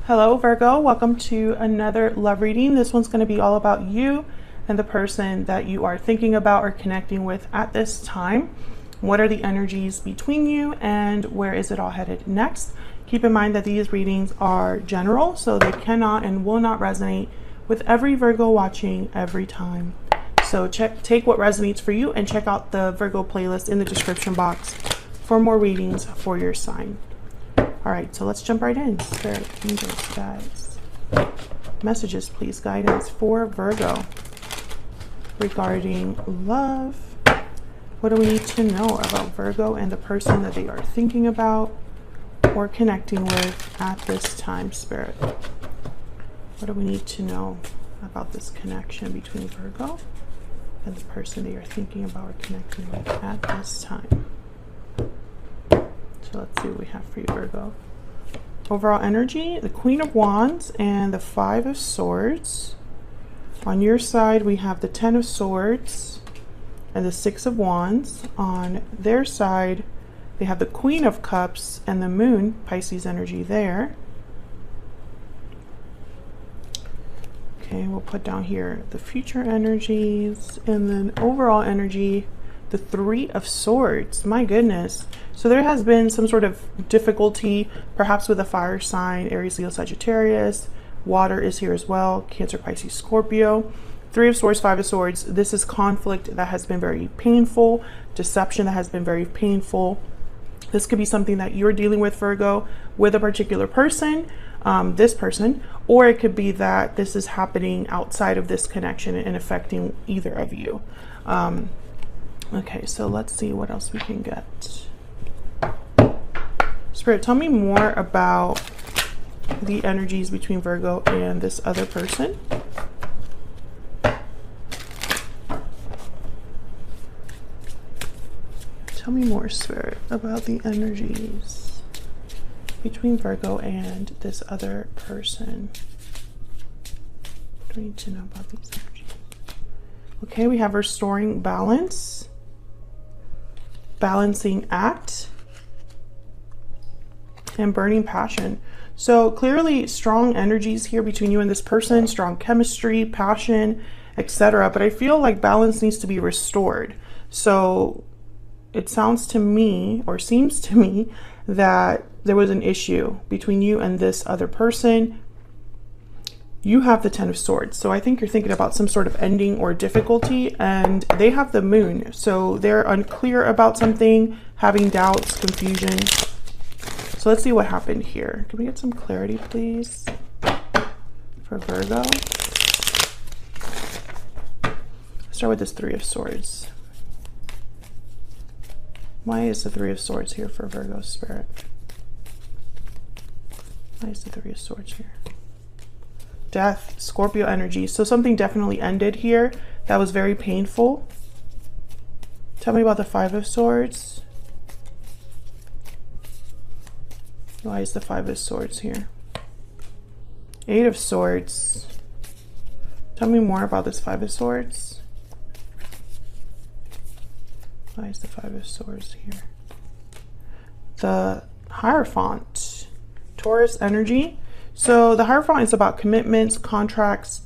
Hello Virgo, welcome to another love reading. This one's going to be all about you and the person that you are thinking about or connecting with at this time. What are the energies between you and where is it all headed next? Keep in mind that these readings are general, so they cannot and will not resonate with every Virgo watching every time. So take what resonates for you and check out the Virgo playlist in the description box for more readings for your sign. All right, so let's jump right in. Spirit, angels, guides, messages, please. Guidance for Virgo regarding love. What do we need to know about Virgo and the person that they are thinking about or connecting with at this time, Spirit? What do we need to know about this connection between Virgo and the person they are thinking about or connecting with at this time? So let's see what we have for you, Virgo. Overall energy, the Queen of Wands and the Five of Swords. On your side, we have the Ten of Swords and the Six of Wands. On their side, they have the Queen of Cups and the Moon, Pisces energy there. Okay, we'll put down here the future energies and then overall energy, the Three of Swords. My goodness. So there has been some sort of difficulty, perhaps with a fire sign, Aries, Leo, Sagittarius. Water is here as well, Cancer, Pisces, Scorpio. Three of Swords, Five of Swords. This is conflict that has been very painful, deception that has been very painful. This could be something that you're dealing with, Virgo, with a particular person, this person, or it could be that this is happening outside of this connection and affecting either of you. Okay, so let's see what else we can get. Spirit, tell me more about the energies between Virgo and this other person. Tell me more, Spirit, about the energies between Virgo and this other person. What do we need to know about these energies? Okay, we have restoring balance, balancing act, and burning passion. So clearly strong energies here between you and this person, strong chemistry, passion, etc. But I feel like balance needs to be restored. So it sounds to me, or seems to me, that there was an issue between you and this other person. You have the Ten of Swords, so I think you're thinking about some sort of ending or difficulty, and they have the Moon, so they're unclear about something, having doubts, confusion. So let's see what happened here. Can we get some clarity, please, for Virgo? Let's start with this Three of Swords. Why is the Three of Swords here for Virgo, Spirit? Why is the Three of Swords here? Death, Scorpio energy. So something definitely ended here that was very painful. Tell me about the Five of Swords. Why is the Five of Swords here? Eight of Swords. Tell me more about this Five of Swords. Why is the Five of Swords here? The Hierophant, Taurus energy. So the Hierophant is about commitments, contracts,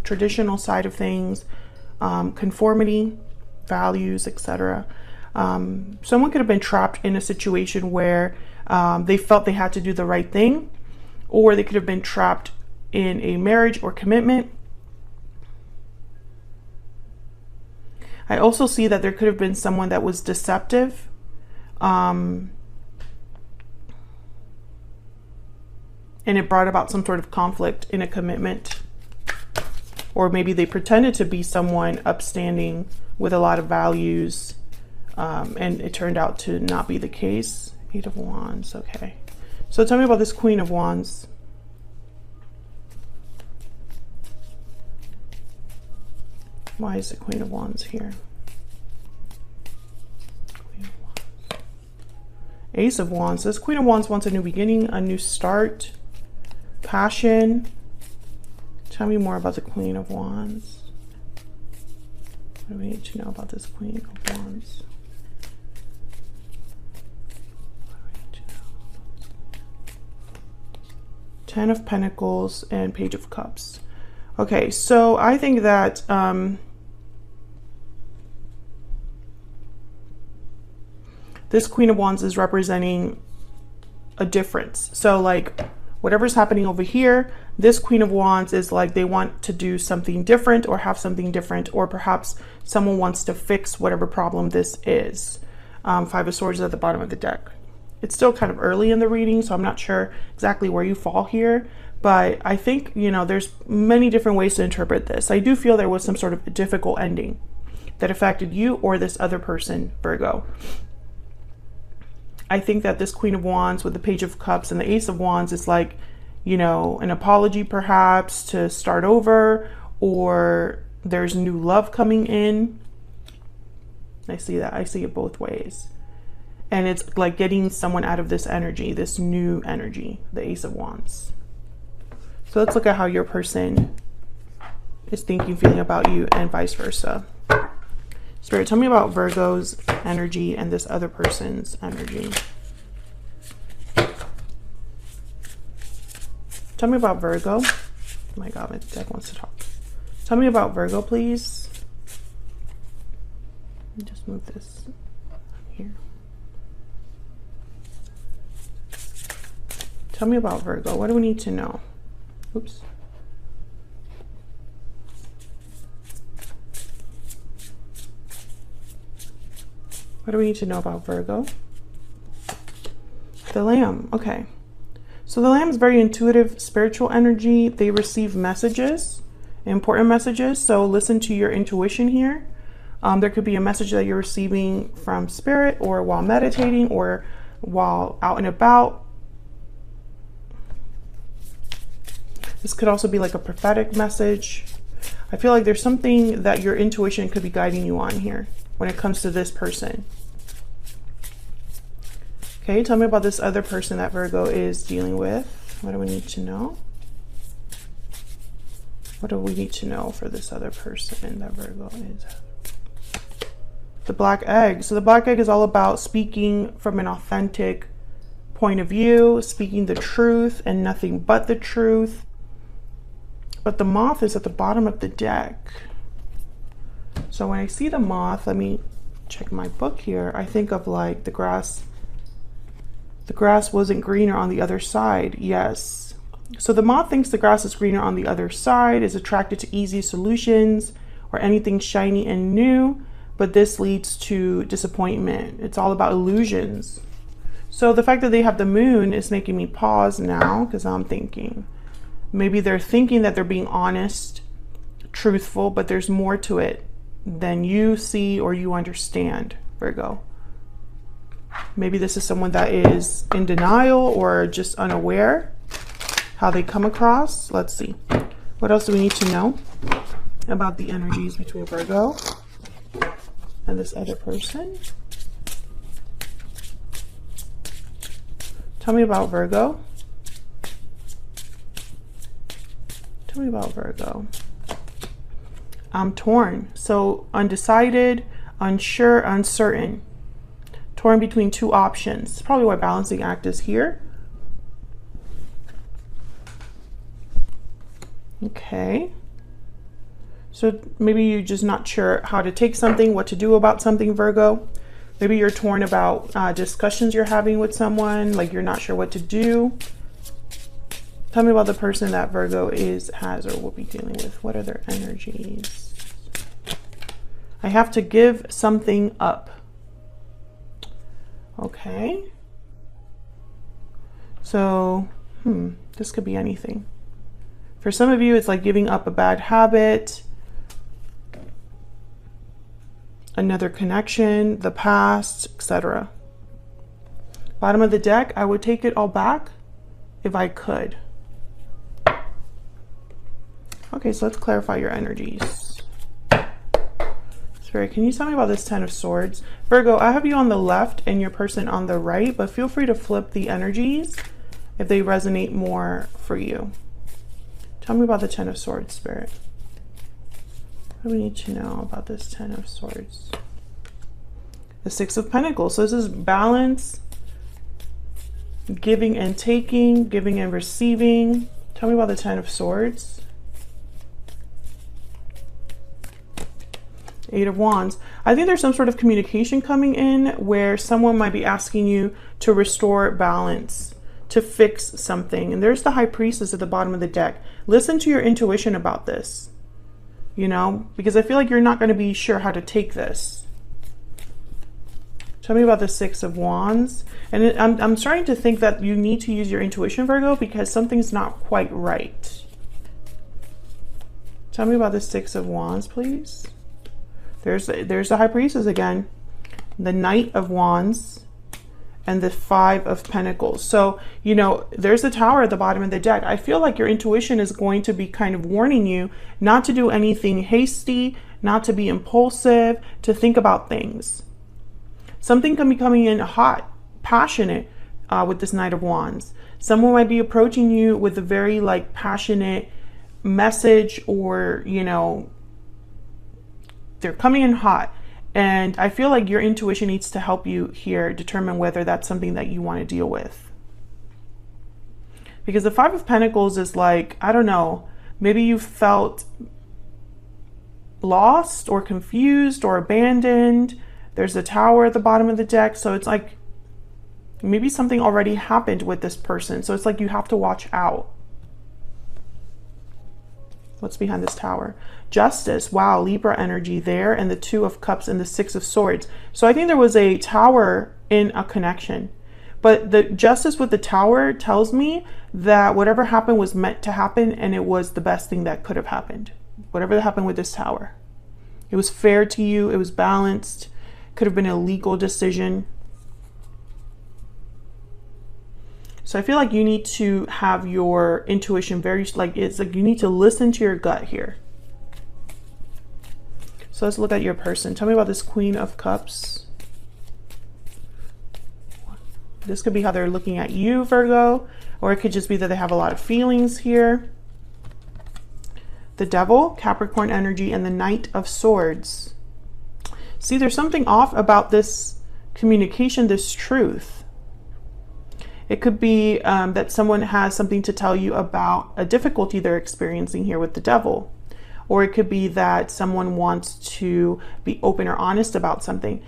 traditional side of things, conformity, values, etc. Someone could have been trapped in a situation where they felt they had to do the right thing, or they could have been trapped in a marriage or commitment. I also see that there could have been someone that was deceptive. And it brought about some sort of conflict in a commitment. Or maybe they pretended to be someone upstanding with a lot of values, and it turned out to not be the case. Eight of Wands, okay. So tell me about this Queen of Wands. Why is the Queen of Wands here? Queen of Wands. Ace of Wands. This Queen of Wands wants a new beginning, a new start, passion. Tell me more about the Queen of Wands. What do we need to know about this Queen of Wands? Ten of Pentacles and Page of Cups. Okay, so I think that this Queen of Wands is representing a difference. So like whatever's happening over here, this Queen of Wands is like they want to do something different or have something different, or perhaps someone wants to fix whatever problem this is. Five of Swords is at the bottom of the deck. It's still kind of early in the reading, so I'm not sure exactly where you fall here, but I think, you know, there's many different ways to interpret this. I do feel there was some sort of difficult ending that affected you or this other person, Virgo. I think that this Queen of Wands with the Page of Cups and the Ace of Wands is like, you know, an apology perhaps to start over, or there's new love coming in. I see that. I see it both ways. And it's like getting someone out of this energy, this new energy, the Ace of Wands. So let's look at how your person is thinking, feeling about you, and vice versa. Spirit, tell me about Virgo's energy and this other person's energy. Tell me about Virgo. Oh my God, my deck wants to talk. Tell me about Virgo, please. Let me just move this here. Tell me about Virgo. What do we need to know? Oops. What do we need to know about Virgo? The Lamb. Okay. So the Lamb is very intuitive, spiritual energy. They receive messages, important messages. So listen to your intuition here. There could be a message that you're receiving from Spirit, or while meditating, or while out and about. This could also be like a prophetic message. I feel like there's something that your intuition could be guiding you on here when it comes to this person. Okay, tell me about this other person that Virgo is dealing with. What do we need to know? What do we need to know for this other person that Virgo is? The Black Egg. So the Black Egg is all about speaking from an authentic point of view, speaking the truth and nothing but the truth. But the Moth is at the bottom of the deck. So when I see the Moth, let me check my book here. I think of like the grass. The grass wasn't greener on the other side. Yes. So the Moth thinks the grass is greener on the other side, is attracted to easy solutions or anything shiny and new, but this leads to disappointment. It's all about illusions. So the fact that they have the Moon is making me pause now, because I'm thinking maybe they're thinking that they're being honest, truthful, but there's more to it than you see or you understand, Virgo. Maybe this is someone that is in denial or just unaware how they come across. Let's see. What else do we need to know about the energies between Virgo and this other person? Tell me about Virgo. Tell me about Virgo. I'm torn. So undecided, unsure, uncertain. Torn between two options. It's probably why balancing act is here. Okay. So maybe you're just not sure how to take something, what to do about something, Virgo. Maybe you're torn about discussions you're having with someone, like you're not sure what to do. Tell me about the person that Virgo has or will be dealing with. What are their energies? I have to give something up. Okay. So, this could be anything. For some of you, it's like giving up a bad habit, another connection, the past, etc. Bottom of the deck, I would take it all back if I could. Okay, so let's clarify your energies. Spirit, can you tell me about this Ten of Swords? Virgo, I have you on the left and your person on the right, but feel free to flip the energies if they resonate more for you. Tell me about the Ten of Swords, Spirit. What do we need to know about this Ten of Swords? The Six of Pentacles. So this is balance Giving and taking, giving and receiving. Tell me about the Ten of Swords. Eight of Wands. I think there's some sort of communication coming in where someone might be asking you to restore balance, to fix something. And there's the High Priestess at the bottom of the deck. Listen to your intuition about this, you know, because I feel like you're not going to be sure how to take this. Tell me about the Six of Wands. And I'm starting to think that you need to use your intuition, Virgo, because something's not quite right. Tell me about the Six of Wands, please. There's the High Priestess again, the Knight of Wands, and the Five of Pentacles. So, you know, there's the Tower at the bottom of the deck. I feel like your intuition is going to be kind of warning you not to do anything hasty, not to be impulsive, to think about things. Something can be coming in hot, passionate with this Knight of Wands. Someone might be approaching you with a very like passionate message, or, you know, they're coming in hot. And I feel like your intuition needs to help you here determine whether that's something that you want to deal with. Because the Five of Pentacles is like, I don't know, maybe you felt lost or confused or abandoned. There's a Tower at the bottom of the deck. So it's like maybe something already happened with this person. So it's like you have to watch out. What's behind this Tower? Justice. Wow, Libra energy there, and the Two of Cups and the Six of Swords. So I think there was a Tower in a connection. But the Justice with the Tower tells me that whatever happened was meant to happen, and it was the best thing that could have happened. Whatever happened with this Tower. It was fair to you. It was balanced. Could have been a legal decision. So I feel like you need to have your intuition very, like, it's like you need to listen to your gut here. So let's look at your person. Tell me about this Queen of Cups. This could be how they're looking at you, Virgo, or it could just be that they have a lot of feelings here. The Devil, Capricorn energy, and the Knight of Swords. See, there's something off about this communication, this truth. It could be that someone has something to tell you about a difficulty they're experiencing here with the Devil. Or it could be that someone wants to be open or honest about something.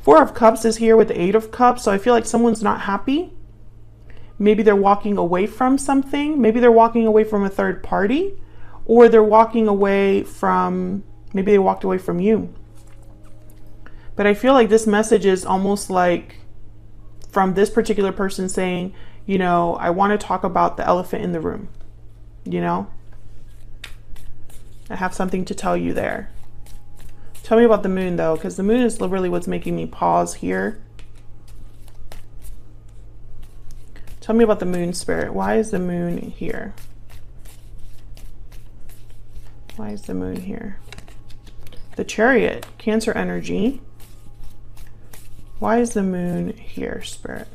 Four of Cups is here with the Eight of Cups. So I feel like someone's not happy. Maybe they're walking away from something. Maybe they're walking away from a third party. Or they're walking away from, maybe they walked away from you. But I feel like this message is almost like from this particular person saying, you know, I want to talk about the elephant in the room. You know, I have something to tell you there. Tell me about the Moon though, because the Moon is really what's making me pause here. Tell me about the Moon, Spirit. Why is the Moon here? Why is the Moon here? The Chariot, Cancer energy. Why is the Moon here, Spirit?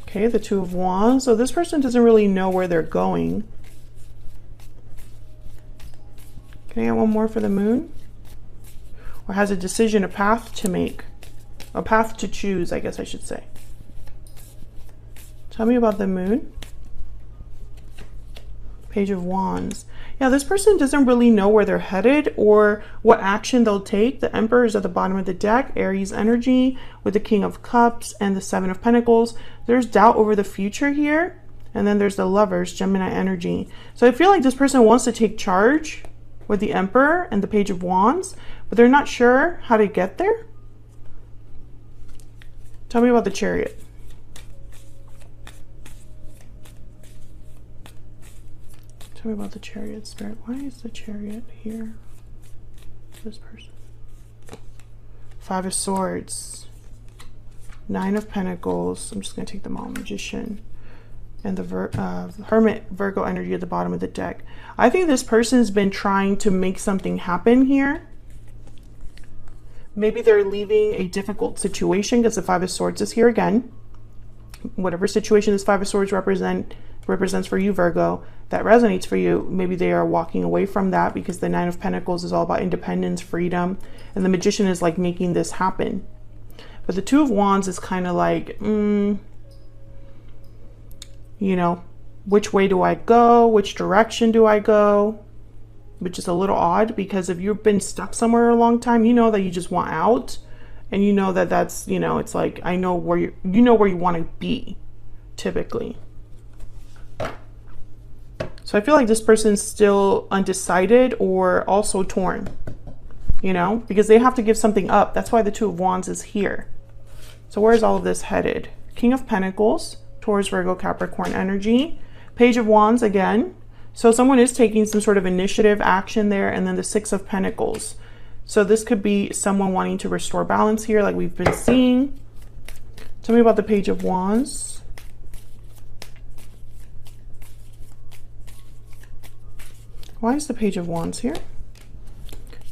Okay, the Two of Wands. So this person doesn't really know where they're going. Can I get one more for the Moon? Or has a decision, a path to make. A path to choose, I guess I should say. Tell me about the Moon. Page of Wands. Yeah, this person doesn't really know where they're headed or what action they'll take. The Emperor is at the bottom of the deck, Aries energy with the King of Cups and the Seven of Pentacles. There's doubt over the future here. And then there's the Lovers, Gemini energy. So I feel like this person wants to take charge with the Emperor and the Page of Wands, but they're not sure how to get there. Tell me about the Chariot. Tell me about the Chariot, Spirit. Why is the Chariot here? This person. Five of Swords. Nine of Pentacles. I'm just going to take them all. Magician. And the Hermit, Virgo energy at the bottom of the deck. I think this person's been trying to make something happen here. Maybe they're leaving a difficult situation because the Five of Swords is here again. Whatever situation this Five of Swords represents for you, Virgo, that resonates for you. Maybe they are walking away from that because the Nine of Pentacles is all about independence, freedom, and the Magician is like making this happen. But the Two of Wands is kind of like, you know, which way do I go? Which direction do I go? Which is a little odd, because if you've been stuck somewhere a long time, you know that you just want out, and you know that that's, you know, it's like, I know where you know where you want to be typically. So I feel like this person's still undecided or also torn, you know, because they have to give something up. That's why the Two of Wands is here. So where is all of this headed? King of Pentacles, Taurus, Virgo, Capricorn energy. Page of Wands again. So someone is taking some sort of initiative, action there. And then the Six of Pentacles. So this could be someone wanting to restore balance here, like we've been seeing. Tell me about the Page of Wands. Why is the Page of Wands here?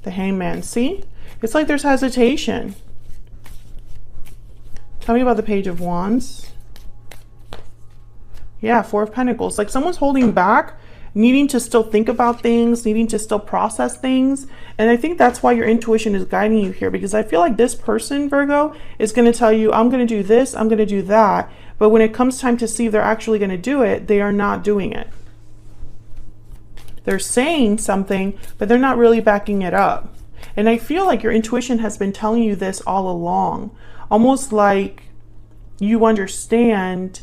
The Hangman. See? It's like there's hesitation. Tell me about the Page of Wands. Yeah, Four of Pentacles. Like someone's holding back, needing to still think about things, needing to still process things. And I think that's why your intuition is guiding you here, because I feel like this person, Virgo, is going to tell you, I'm going to do this, I'm going to do that. But when it comes time to see if they're actually going to do it, they are not doing it. They're saying something, but they're not really backing it up. And I feel like your intuition has been telling you this all along, almost like you understand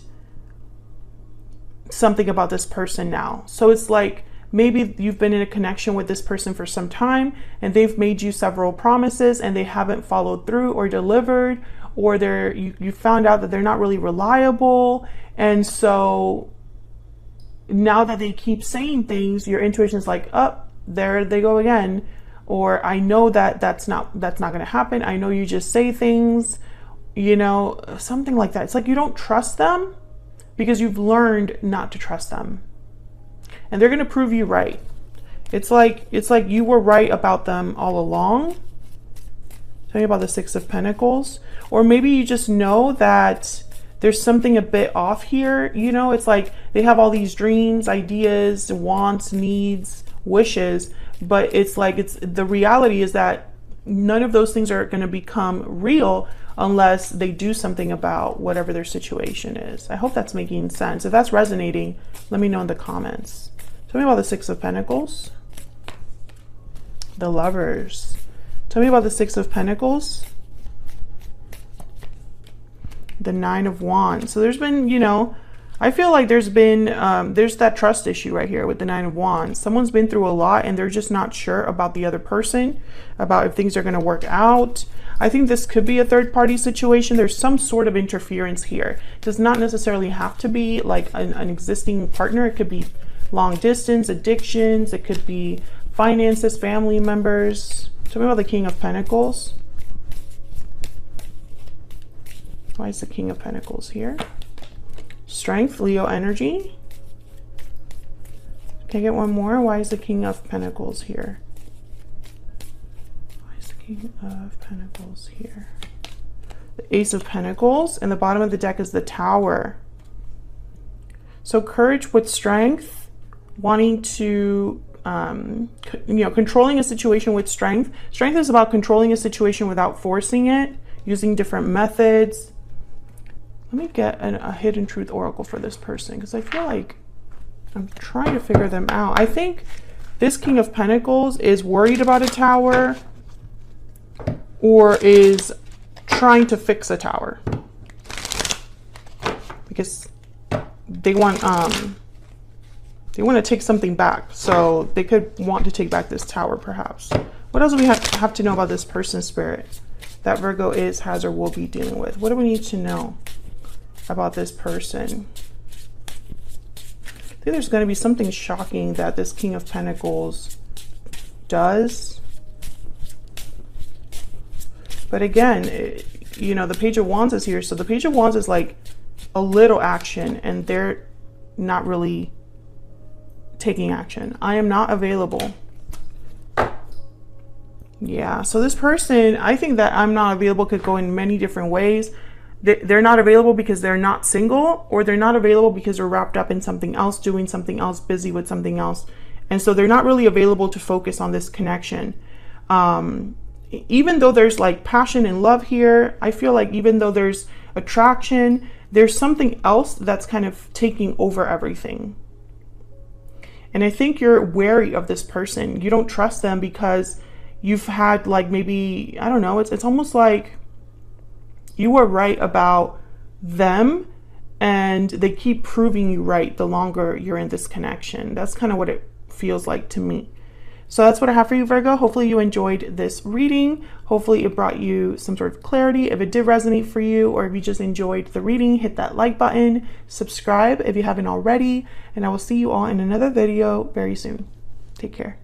something about this person now. So it's like maybe you've been in a connection with this person for some time, and they've made you several promises and they haven't followed through or delivered, or you found out that they're not really reliable. And so now that they keep saying things, your intuition is like, oh, there they go again. Or I know that that's not going to happen. I know you just say things, you know, something like that. It's like you don't trust them because you've learned not to trust them. And they're going to prove you right. It's like you were right about them all along. Tell me about the Six of Pentacles. Or maybe you just know that there's something a bit off here. You know, it's like they have all these dreams, ideas, wants, needs, wishes, but it's like the reality is that none of those things are going to become real unless they do something about whatever their situation is. I hope that's making sense. If that's resonating, let me know in the comments. Tell me about the Six of Pentacles. The Lovers. Tell me about the Six of Pentacles. The Nine of Wands. So there's been, you know, I feel like there's been, there's that trust issue right here with the Nine of Wands. Someone's been through a lot and they're just not sure about the other person, about if things are going to work out. I think this could be a third party situation. There's some sort of interference here. It does not necessarily have to be like an existing partner. It could be long distance, addictions. It could be finances, family members. Tell me about the King of Pentacles. Why is the King of Pentacles here? Strength, Leo energy. Can I get one more? Why is the King of Pentacles here? Why is the King of Pentacles here? The Ace of Pentacles, and the bottom of the deck is the Tower. So courage with strength, wanting to, you know, controlling a situation with strength. Strength is about controlling a situation without forcing it, using different methods. Let me get a hidden truth oracle for this person, because I feel like I'm trying to figure them out. I think this King of Pentacles is worried about a tower or is trying to fix a tower, because they want to take something back. So they could want to take back this tower perhaps. What else do we have to know about this person, Spirit, that Virgo is, has, or will be dealing with? What do we need to know about this person? I think there's going to be something shocking that this King of Pentacles does. But again, you know, the Page of Wands is here. So the Page of Wands is like a little action, and they're not really taking action. I am not available. Yeah, so this person, I think that I'm not available could go in many different ways. they're not available because they're not single, or they're not available because they're wrapped up in something else, doing something else, busy with something else. And so they're not really available to focus on this connection. Even though there's like passion and love here, I feel like even though there's attraction, there's something else that's kind of taking over everything. And I think you're wary of this person. You don't trust them because you've had like, maybe, I don't know, it's almost like you were right about them and they keep proving you right the longer you're in this connection. That's kind of what it feels like to me. So that's what I have for you, Virgo. Hopefully you enjoyed this reading. Hopefully it brought you some sort of clarity. If it did resonate for you, or if you just enjoyed the reading, hit that like button, subscribe if you haven't already, and I will see you all in another video very soon. Take care.